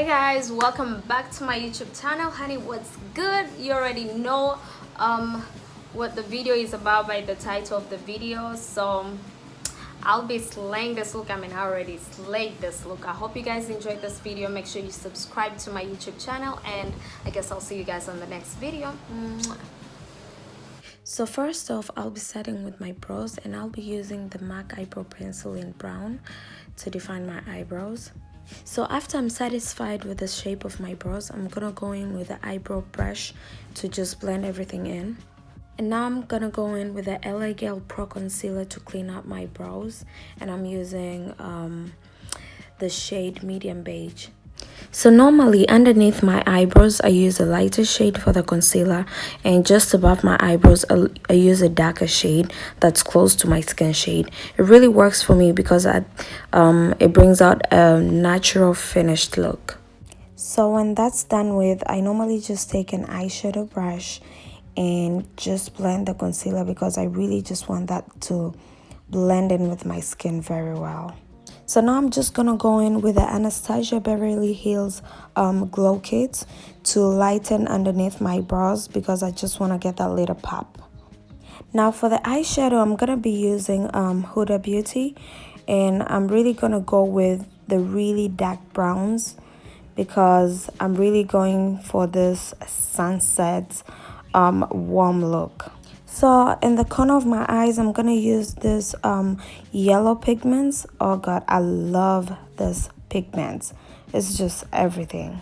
Hey guys, welcome back to my YouTube channel. Honey, what's good? You already know what the video is about by the title of the video. So I'll be slaying this look. I mean, I already slayed this look. I hope you guys enjoyed this video. Make sure you subscribe to my YouTube channel, and I guess I'll see you guys on the next video. So first off, I'll be starting with my brows, and I'll be using the MAC eyebrow pencil in brown to define my eyebrows. So after I'm satisfied with the shape of my brows, I'm gonna go in with the eyebrow brush to just blend everything in. And now I'm gonna go in with the LA Girl Pro Concealer to clean up my brows, and I'm using the shade Medium Beige. So normally underneath my eyebrows I use a lighter shade for the concealer, and just above my eyebrows I use a darker shade that's close to my skin shade. It really works for me because it brings out a natural finished look. So when that's done with, I normally just take an eyeshadow brush and just blend the concealer because I really just want that to blend in with my skin very well. So now I'm just gonna go in with the Anastasia Beverly Hills Glow Kit to lighten underneath my brows because I just want to get that little pop. Now for the eyeshadow, I'm gonna be using Huda Beauty, and I'm really gonna go with the really dark browns because I'm really going for this sunset warm look. So in the corner of my eyes, I'm gonna use this yellow pigments. Oh god, I love this pigments. It's just everything.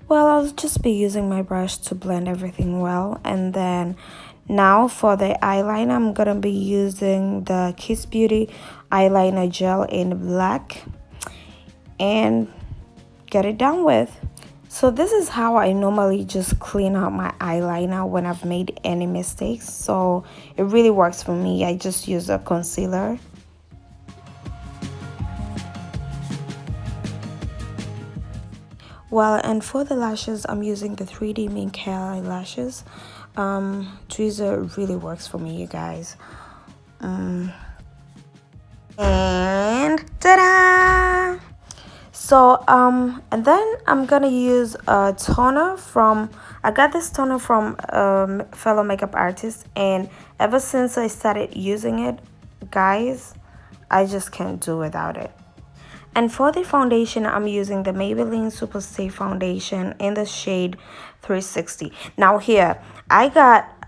Well, I'll just be using my brush to blend everything well. And then now for the eyeliner, I'm gonna be using the Kiss Beauty eyeliner gel in black and get it done with. So this is how I normally just clean out my eyeliner when I've made any mistakes. So it really works for me. I just use a concealer. Well, and for the lashes, I'm using the 3D Mink Hair Eyelashes. Tweezer really works for me, you guys. And ta-da! So and then I'm gonna use a toner from, I got this toner from fellow makeup artist, and ever since I started using it, guys, I just can't do without it. And for the foundation, I'm using the Maybelline Super Stay Foundation in the shade 360. Now here, I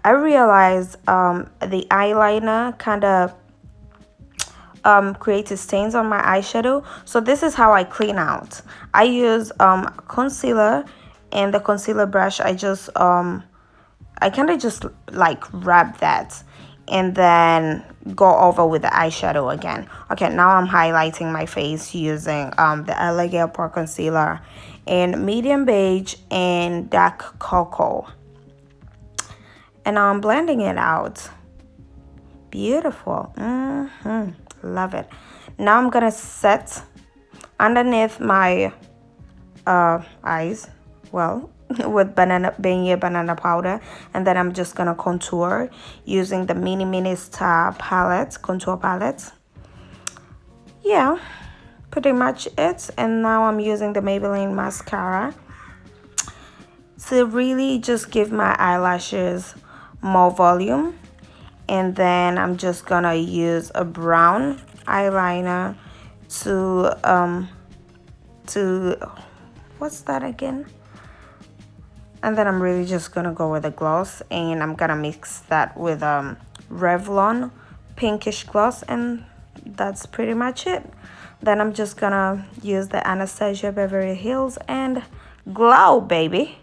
realized the eyeliner kind of created stains on my eyeshadow. So this is how I clean out. I use concealer, and the concealer brush, I kind of just like rub that and then go over with the eyeshadow again. Okay, now I'm highlighting my face using the LA Girl Pro Concealer in Medium Beige and Dark Cocoa, and now I'm blending it out. Beautiful. Love it. Now I'm gonna set underneath my eyes, well, with banana powder, and then I'm just gonna contour using the Mini Star palette, contour palette. Yeah, pretty much it. And now I'm using the Maybelline mascara to really just give my eyelashes more volume. And then I'm just gonna use a brown eyeliner to what's that again? And then I'm really just gonna go with a gloss, and I'm gonna mix that with Revlon pinkish gloss, and that's pretty much it. Then I'm just gonna use the Anastasia Beverly Hills and glow, baby.